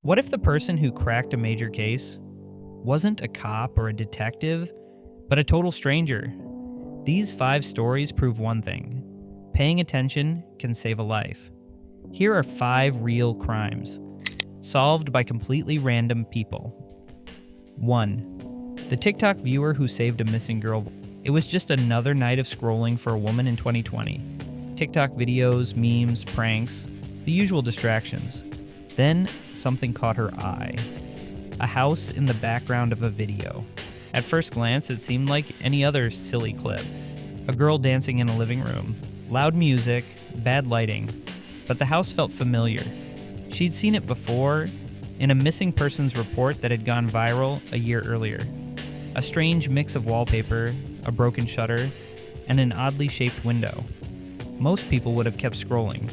What if the person who cracked a major case wasn't a cop or a detective, but a total stranger? These 5 stories prove one thing: paying attention can save a life. Here are 5 real crimes, solved by completely random people. 1. The TikTok viewer who saved a missing girl. It was just another night of scrolling for a woman in 2020. TikTok videos, memes, pranks, the usual distractions. Then, something caught her eye. A house in the background of a video. At first glance, it seemed like any other silly clip. A girl dancing in a living room, loud music, bad lighting. But the house felt familiar. She'd seen it before in a missing persons report that had gone viral a year earlier. A strange mix of wallpaper, a broken shutter, and an oddly shaped window. Most people would have kept scrolling,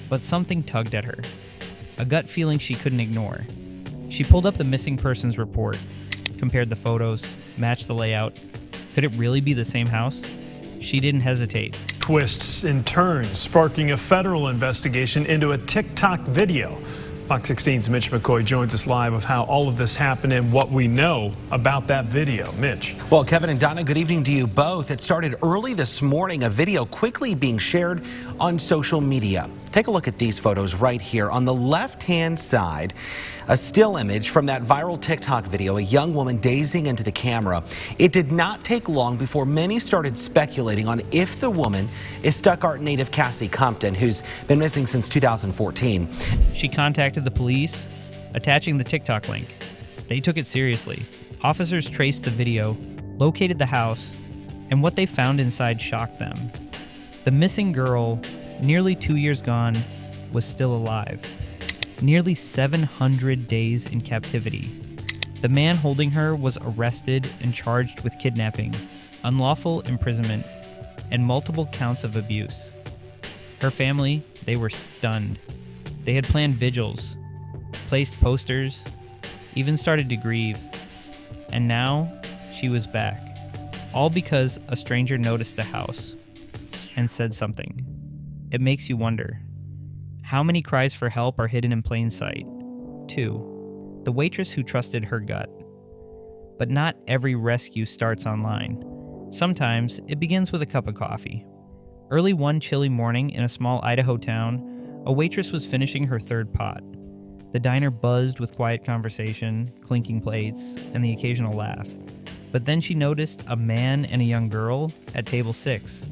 but something tugged at her. A gut feeling she couldn't ignore. She pulled up the missing persons report, compared the photos, matched the layout. Could it really be the same house? She didn't hesitate. Twists and turns, sparking a federal investigation into a TikTok video. Fox 16's Mitch McCoy joins us live with how all of this happened and what we know about that video. Mitch. Well, Kevin and Donna, good evening to you both. It started early this morning, a video quickly being shared on social media. Take a look at these photos right here. On the left-hand side, a still image from that viral TikTok video, a young woman gazing into the camera. It did not take long before many started speculating on if the woman is Stuttgart native Cassie Compton, who's been missing since 2014. She contacted the police, attaching the TikTok link. They took it seriously. Officers traced the video, located the house, and what they found inside shocked them. The missing girl, nearly 2 years gone, was still alive. Nearly 700 days in captivity. The man holding her was arrested and charged with kidnapping, unlawful imprisonment, and multiple counts of abuse. Her family, they were stunned. They had planned vigils, placed posters, even started to grieve. And now, she was back. All because a stranger noticed a house and said something. It makes you wonder, how many cries for help are hidden in plain sight? 2. The waitress who trusted her gut. But not every rescue starts online. Sometimes it begins with a cup of coffee. Early one chilly morning in a small Idaho town, a waitress was finishing her 3rd pot. The diner buzzed with quiet conversation, clinking plates, and the occasional laugh. But then she noticed a man and a young girl at table 6.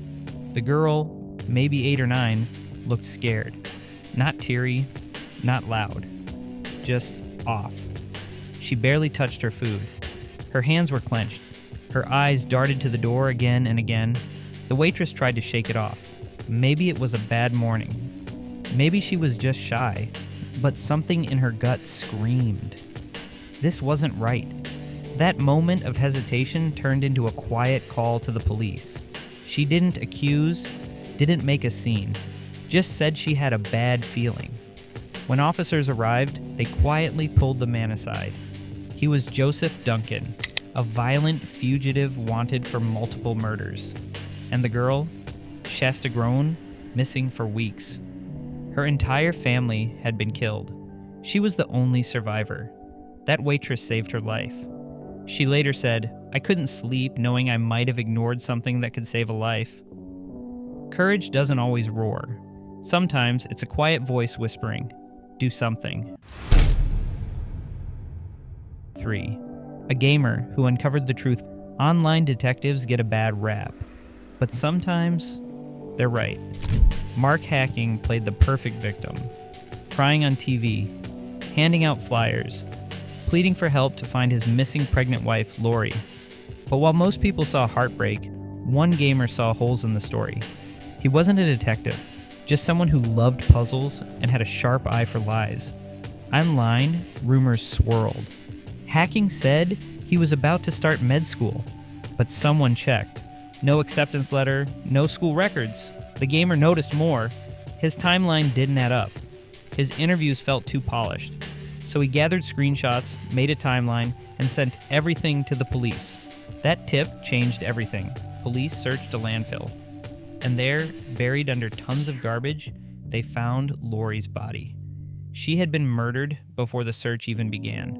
The girl, maybe 8 or 9, looked scared. Not teary, not loud, just off. She barely touched her food. Her hands were clenched. Her eyes darted to the door again and again. The waitress tried to shake it off. Maybe it was a bad morning. Maybe she was just shy, but something in her gut screamed. This wasn't right. That moment of hesitation turned into a quiet call to the police. She didn't accuse, didn't make a scene. Just said she had a bad feeling. When officers arrived, they quietly pulled the man aside. He was Joseph Duncan, a violent fugitive wanted for multiple murders. And the girl, Shasta Groen, missing for weeks. Her entire family had been killed. She was the only survivor. That waitress saved her life. She later said, "I couldn't sleep knowing I might have ignored something that could save a life." Courage doesn't always roar. Sometimes it's a quiet voice whispering, "Do something." 3. A gamer who uncovered the truth. Online detectives get a bad rap, but sometimes they're right. Mark Hacking played the perfect victim, crying on TV, handing out flyers, pleading for help to find his missing pregnant wife, Lori. But while most people saw heartbreak, one gamer saw holes in the story. He wasn't a detective, just someone who loved puzzles and had a sharp eye for lies. Online, rumors swirled. Hacking said he was about to start med school, but someone checked. No acceptance letter, no school records. The gamer noticed more. His timeline didn't add up. His interviews felt too polished. So he gathered screenshots, made a timeline, and sent everything to the police. That tip changed everything. Police searched a landfill. And there, buried under tons of garbage, they found Lori's body. She had been murdered before the search even began.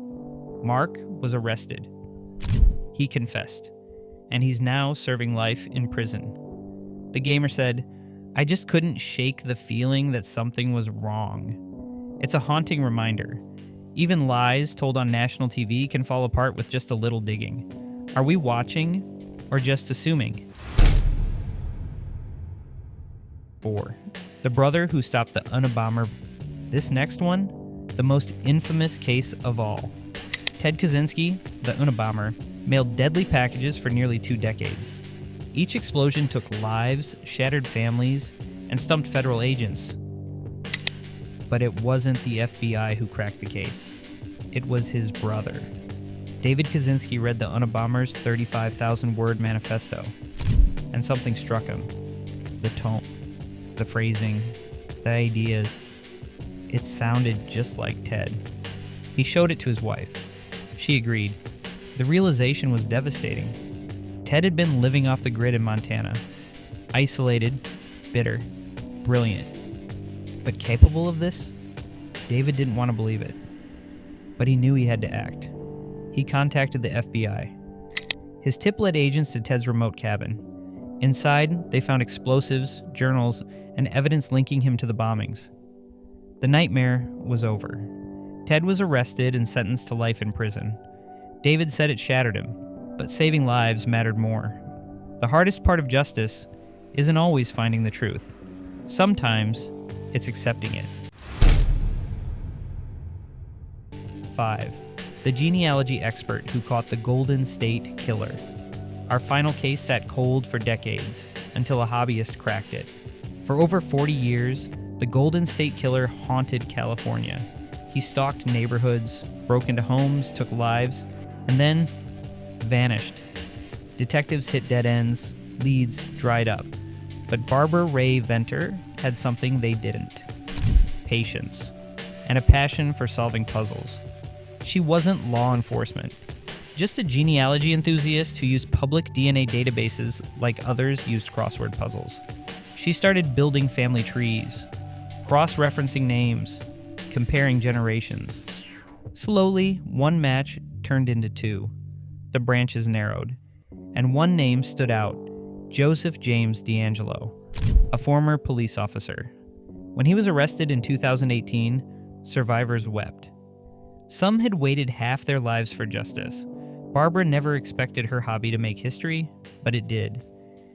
Mark was arrested. He confessed, and he's now serving life in prison. The gamer said, "I just couldn't shake the feeling that something was wrong." It's a haunting reminder. Even lies told on national TV can fall apart with just a little digging. Are we watching or just assuming? 4. The brother who stopped the Unabomber. This next one, the most infamous case of all. Ted Kaczynski, the Unabomber, mailed deadly packages for nearly 2 decades. Each explosion took lives, shattered families, and stumped federal agents. But it wasn't the FBI who cracked the case. It was his brother. David Kaczynski read the Unabomber's 35,000-word manifesto, and something struck him. The tone, the phrasing, the ideas. It sounded just like Ted. He showed it to his wife. She agreed. The realization was devastating. Ted had been living off the grid in Montana. Isolated, bitter, brilliant. But capable of this? David didn't want to believe it. But he knew he had to act. He contacted the FBI. His tip led agents to Ted's remote cabin. Inside, they found explosives, journals, and evidence linking him to the bombings. The nightmare was over. Ted was arrested and sentenced to life in prison. David said it shattered him, but saving lives mattered more. The hardest part of justice isn't always finding the truth. Sometimes it's accepting it. 5. The genealogy expert who caught the Golden State Killer. Our final case sat cold for decades, until a hobbyist cracked it. For over 40 years, the Golden State Killer haunted California. He stalked neighborhoods, broke into homes, took lives, and then vanished. Detectives hit dead ends, leads dried up. But Barbara rae-venter had something they didn't. Patience, and a passion for solving puzzles. She wasn't law enforcement, just a genealogy enthusiast who used public DNA databases like others used crossword puzzles. She started building family trees, cross-referencing names, comparing generations. Slowly, one match turned into 2. The branches narrowed, and one name stood out: Joseph James D'Angelo, a former police officer. When he was arrested in 2018, survivors wept. Some had waited half their lives for justice. Barbara never expected her hobby to make history, but it did.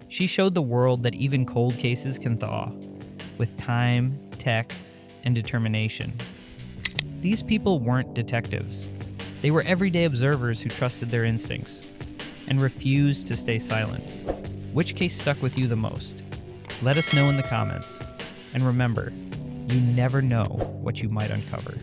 She showed the world that even cold cases can thaw, with time, tech, and determination. These people weren't detectives. They were everyday observers who trusted their instincts and refused to stay silent. Which case stuck with you the most? Let us know in the comments. And remember, you never know what you might uncover.